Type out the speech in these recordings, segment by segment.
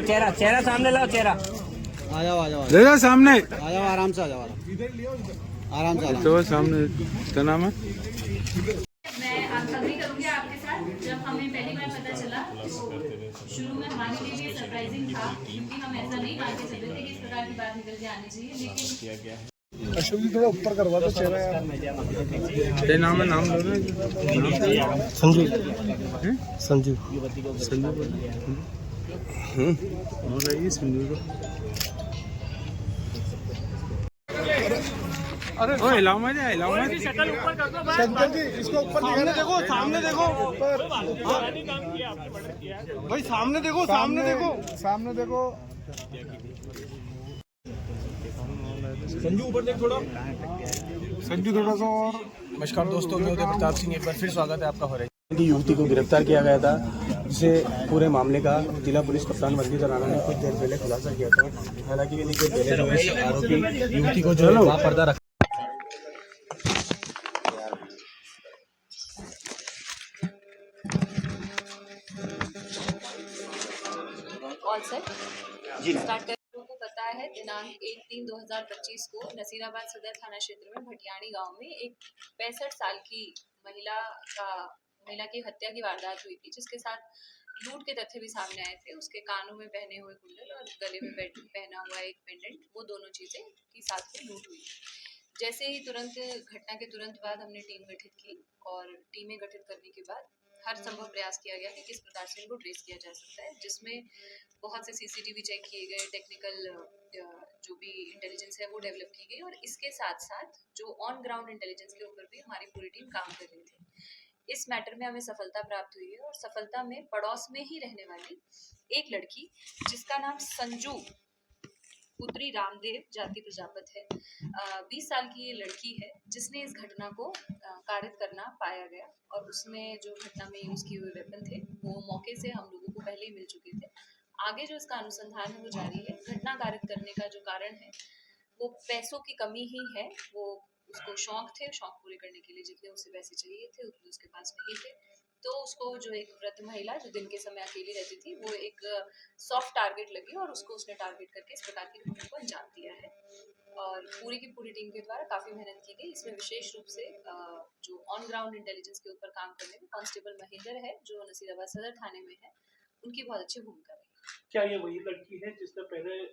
चेहरा चेहरा सामने लाओ, चेहरा आ जाओ आ जाओ ले जाओ सामने, आ जाओ आराम से आ जाओ आराम से तो सामने क्या नाम है? मैं अग्री करूंगी आपके साथ। जब हमें पहली बार पता चला तो शुरू में हमारे लिए भी सरप्राइजिंग था, क्योंकि हम ऐसा नहीं मान के चलते थे कि इस प्रकार की बात निकल के आनी चाहिए। लेकिन अशोक जी थोड़ा ऊपर करवा दो चेहरा यार। ये नाम है, नाम लो ना। संजू संजू संजू हो रही संजू को। अरे ओ हिलाओ मत, हिलाओ मत। शंकर जी इसको ऊपर दिखाने देखो, सामने देखो, ऊपर भाई सामने देखो, सामने देखो, सामने देखो। संजू ऊपर देख थोड़ा, संजू थोड़ा सा और। नमस्कार दोस्तों, मैं उदय प्रताप सिंह, एक बार फिर स्वागत है आपका। हो रहा है कि युवती को गिरफ्तार किया गया था, जिसे पूरे मामले का जिला पुलिस कप्तान वर्गीज राणा ने कुछ देर पहले खुलासा किया था। हालांकि कुछ पहले जो है आरोपी युवती को जो लापरवाह रखा। ऑल सेट स्टार्ट कर। लोगों को पता है दिनांक 1/3/2025 को नसीराबाद सदर थाना क्षेत्र में भटियाणी गांव में एक 65 साल की महिला की हत्या की वारदात हुई थी, जिसके साथ लूट के तथ्य भी सामने आए थे। उसके कानों में पहने हुए कुंडल और गले में पहना हुआ एक पेंडेंट, वो दोनों चीजें की साथ में लूट हुई। जैसे ही घटना के तुरंत बाद हमने टीम गठित की और टीमें गठित करने के बाद हर संभव प्रयास किया गया कि किस प्रकार से इनको ट्रेस किया जा सकता है, जिसमें बहुत से सीसीटीवी चेक किए गए, टेक्निकल जो भी इंटेलिजेंस है वो डेवलप की गई, और इसके साथ साथ जो ऑन ग्राउंड इंटेलिजेंस के ऊपर भी हमारी पूरी टीम काम कर रही थी। इस मैटर में हमें सफलता प्राप्त हुई है, और सफलता में पड़ोस में ही रहने वाली एक लड़की, जिसका नाम संजू पुत्री रामदेव जाति प्रजापत है, 20 साल की ये लड़की है, जिसने इस घटना को कारित करना पाया गया। और उसमें जो घटना में यूज किए हुए वेपन थे वो मौके से हम लोगों को पहले ही मिल चुके थे। आगे जो इसका अनुसंधान है वो जारी है। घटना कारित करने का जो कारण है वो पैसों की कमी ही है। वो उसको शौक थे, शौक पूरे करने के लिए जितने उसे पैसे चाहिए थे उतने उसके पास नहीं थे, तो उसको जो एक वृद्ध महिला जो दिन के समय अकेली रहती थी वो एक सॉफ्ट टारगेट लगी, और उसको उसने टारगेट करके इस प्रकार की घटना को अंजाम दिया है। और पूरी की पूरी टीम के द्वारा काफी मेहनत की गई। इसमें विशेष रूप से जो ऑन ग्राउंड इंटेलिजेंस के ऊपर काम करने में कांस्टेबल महेंद्र है, जो नसीराबाद सदर थाने में है, उनकी बहुत अच्छी भूमिका रही। क्या ये वही लड़की है जिसने पहले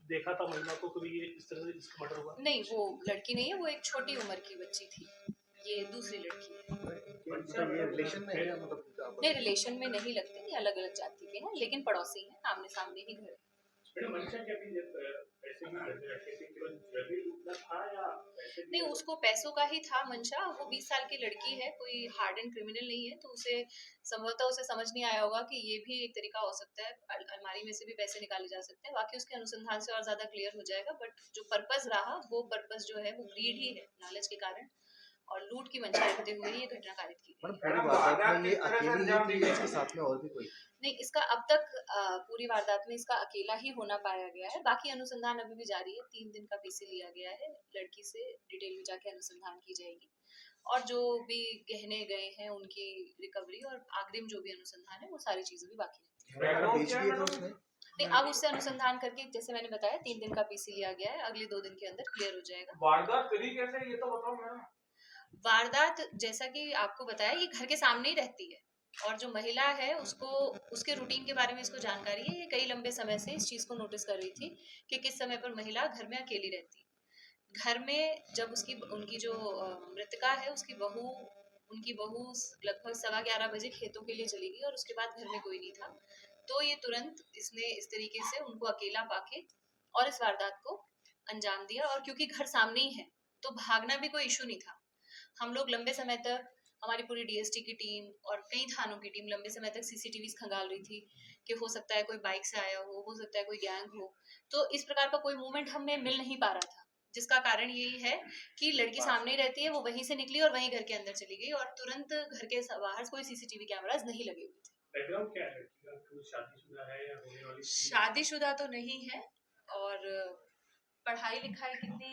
देखा था महिला को, कभी ये इस तरह से इसका मर्डर हुआ? नहीं, वो लड़की नहीं है, वो एक छोटी उम्र की बच्ची थी। ये दूसरी लड़की है। ये रिलेशन में है या मतलब? नहीं, रिलेशन में नहीं लगते, ये अलग अलग जाति के हैं, लेकिन पड़ोसी हैं, आमने सामने ही घर है। नहीं, उसको पैसों का ही था मंशा। वो 20 साल की लड़की है, कोई हार्ड एंड क्रिमिनल नहीं है, तो उसे संभवतः उसे समझ नहीं आया होगा कि ये भी एक तरीका हो सकता है, अलमारी में से भी पैसे निकाले जा सकते हैं। बाकी उसके अनुसंधान से और ज्यादा क्लियर हो जाएगा, बट जो पर्पस रहा वो पर्पस जो है वो ग्रीड ही है, लालच के कारण और लूट की मंशा रखते हुए ये घटना कारित की गई। इसके साथ में और भी कोई नहीं, इसका अब तक पूरी वारदात में इसका अकेला ही होना पाया गया है। बाकी अनुसंधान अभी भी जारी है। 3 दिन का पीसी लिया गया है। लड़की से डिटेल में जाके अनुसंधान की जाएगी, और जो भी गहने गए हैं उनकी रिकवरी और अग्रिम जो भी अनुसंधान है वो सारी चीजें भी बाकी है। नहीं, अब उससे अनुसंधान करके, जैसे मैंने बताया, 3 दिन का पीसी लिया गया है, अगले 2 दिन के अंदर क्लियर हो जाएगा। वारदात करी कैसे, ये तो बताओ मैडम। वारदात जैसा कि आपको बताया, ये घर के सामने ही रहती है, और जो महिला है उसको उसके रूटीन के बारे में इसको जानकारी है। ये कई लंबे समय से इस चीज को नोटिस कर रही थी कि किस समय पर महिला घर में अकेली रहती है। घर में जब उनकी जो मृतका है उनकी बहू लगभग 11:15 बजे खेतों के लिए चली गई, और उसके बाद घर में कोई नहीं था, तो ये तुरंत इसने इस तरीके से उनको अकेला पाके और इस वारदात को अंजाम दिया। और क्योंकि घर सामने ही है तो भागना भी कोई इशू नहीं था। हम लोग लंबे समय तक, हमारी पूरी डीएसटी की टीम और कई थानों की टीम लंबे समय तक सीसीटीवी खंगाल रही थी कि हो सकता है कोई बाइक से आया हो सकता है कोई गैंग हो, तो इस प्रकार का कोई मूवमेंट हमें मिल नहीं पा रहा था, जिसका कारण यही है कि लड़की सामने रहती है, वो वहीं से निकली और वहीं घर के अंदर चली गई, और तुरंत घर के बाहर कोई सीसीटीवी कैमरास नहीं लगे हुए थे। बैकग्राउंड क्या है? शादीशुदा है या होने वाली? शादीशुदा तो नहीं है, और पढ़ाई लिखाई कितनी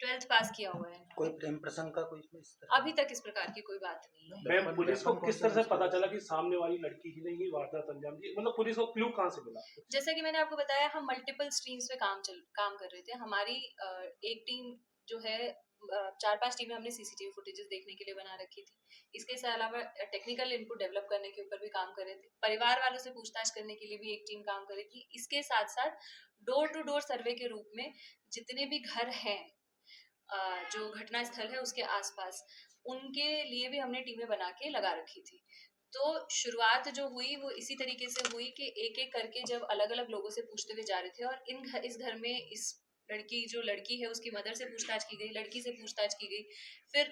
12th पास किया हुआ है। कोई प्रेम प्रसंग का कोई इस तरह? अभी तक इस प्रकार की कोई बात नहीं है। मैम पुलिस को किस तरह से पता चला कि सामने वाली लड़की ही ने ये वारदात अंजाम दी, मतलब पुलिस को क्लू कहाँ से मिला? जैसा कि मैंने आपको बताया, हम मल्टीपल स्ट्रीम्स पे काम कर रहे थे। हमारी एक टीम जो है 4-5 टीमें हमने सीसीटीवी फुटेजेस देखने के लिए बना रखी थी। इसके अलावा टेक्निकल इनपुट डेवलप करने के ऊपर भी काम कर रहे थे। परिवार वालों से पूछताछ करने के लिए भी एक टीम काम कर रही थी। इसके साथ साथ डोर टू डोर सर्वे के रूप में जितने भी घर हैं जो घटना स्थल है उसके आसपास, उनके लिए भी हमने टीमें बना के लगा रखी थी। तो शुरुआत जो हुई वो इसी तरीके से हुई कि एक एक करके जब अलग अलग लोगों से पूछते हुए जा रहे थे, और इस घर में इस लड़की है उसकी मदर से पूछताछ की गई, लड़की से पूछताछ की गई। फिर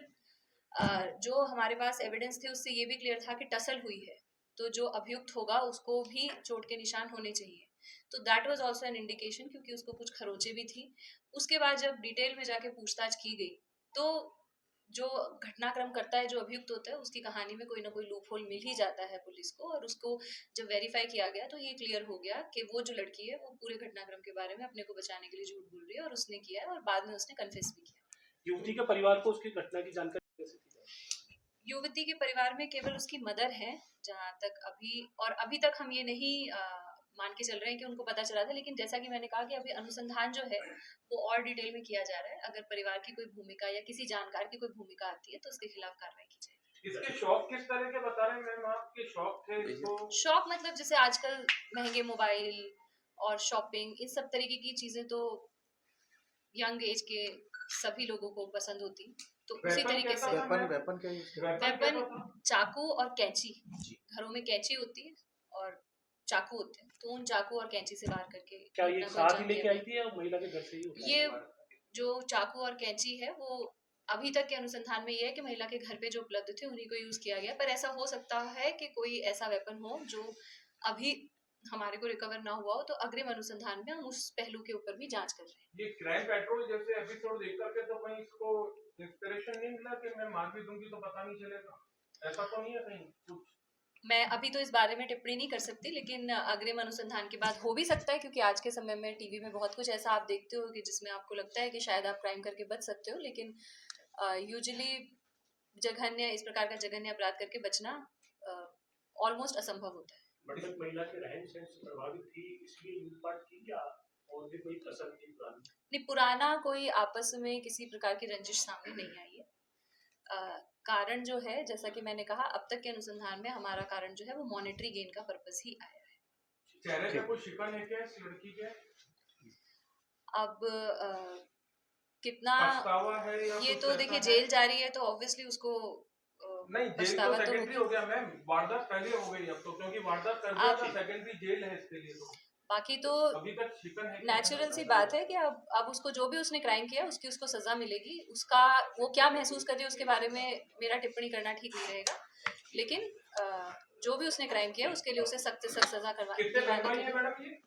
जो हमारे पास एविडेंस थे उससे ये भी क्लियर था कि टसल हुई है, तो जो अभियुक्त होगा उसको भी चोट के निशान होने चाहिए। तो that was also an indication, क्योंकि उसको कुछ खरोचे भी थी। उसके बाद जब डिटेल में जाके पूछताछ की गई तो जो घटनाक्रम करता है, जो अभियुक्त होता है, उसकी कहानी में कोई ना कोई लूप होल मिल ही जाता है पुलिस को। और उसको जब वेरीफाई किया गया तो ये क्लियर हो गया कि वो जो लड़की है वो पूरे घटनाक्रम के बारे में अपने को बचाने के लिए झूठ बोल रही है, और उसने किया है, और बाद में उसने कन्फेस भी किया। युवती के परिवार को उसकी घटना की जानकारी कैसे थी? युवती के परिवार में केवल उसकी मदर है, जहाँ तक अभी तक हम ये नहीं मान के चल रहे हैं कि उनको पता चला था। लेकिन जैसा कि मैंने कहा कि अभी अनुसंधान जो है वो और डिटेल में किया जा रहा है। अगर परिवार की कोई भूमिका या किसी जानकार की कोई भूमिका आती है तो उसके खिलाफ कार्रवाई की जाएगी। इसके शौक किस तरह के बता रहे हैं मैम? आपके शौक थे इसको? शौक मतलब जैसे आजकल महंगे मोबाइल और शॉपिंग, इन सब तरीके की चीजें तो यंग एज के सभी लोगों को पसंद होती, तो उसी तरीके से वेपन क्या यूज किया? वेपन चाकू और कैंची। घरों में कैंची होती है और चाकू होते हैं, तो उन चाकू और कैंची से वार करके क्या ये घटना को साथ ही अंजाम लेके दिया आई थी या महिला के घर से ही उठाई? ये जो चाकू और कैंची है वो अभी तक के अनुसंधान में ये है कि महिला के घर पे जो उपलब्ध थे उन्हीं को यूज किया गया। पर ऐसा हो सकता है कि कोई ऐसा वेपन हो जो अभी हमारे को रिकवर ना हुआ हो, तो अग्रिम अनुसंधान में हम उस पहलू के ऊपर भी जांच कर रहे हैं। ये क्राइम पेट्रोल जैसे एपिसोड देख करके तो कहीं इसको इंस्पिरेशन नहीं मिला कि मैं मार भी दूंगी तो पता नहीं चलेगा? ऐसा तो नहीं है कहीं कुछ? मैं अभी तो इस बारे में टिप्पणी नहीं कर सकती, लेकिन अग्रिम अनुसंधान के बाद हो भी सकता है, क्योंकि आज के समय में टीवी में बहुत कुछ ऐसा आप देखते हो कि जिसमें आपको लगता है कि शायद आप क्राइम करके बच सकते हो, लेकिन यूजुअली जघन्य इस प्रकार का जघन्य अपराध करके बचना ऑलमोस्ट असंभव होता है। मतलब महिला के रहन सहन से प्रभावित थी इसलिए लूटपाट की, या और भी कोई कसर थी पुरानी? नहीं, पुराना कोई आपस में किसी प्रकार की रंजिश सामने नहीं आई है। कारण जो है, जैसा कि मैंने कहा, अब तक के अनुसंधान में हमारा कारण जो है वो मॉनेटरी गेन का पर्पस ही आया है। चेहरे पे कोई शिकन है क्या इस लड़की के? अब कितना पछतावा है या ये कुछ तो ऐसा देखिए है? जेल जा रही है तो ऑब्वियसली उसको नहीं, जेल तो पछतावा तो सेकेंडरी होगी। हो गया मैम, वारदात पहले हो गई अब तो, क्योंकि वारदात कर दिया था, सेकेंडरी जेल है इसके लिए। तो बाकी तो अभी तक शिकन है? नेचुरल सी बात है कि अब उसको जो भी उसने क्राइम किया उसको सजा मिलेगी। उसका वो क्या महसूस कर रही है उसके बारे में मेरा टिप्पणी करना ठीक नहीं रहेगा, लेकिन जो भी उसने क्राइम किया उसके लिए उसे सख्त से सख्त सजा कितने करवाने के है लिए मैडम ये?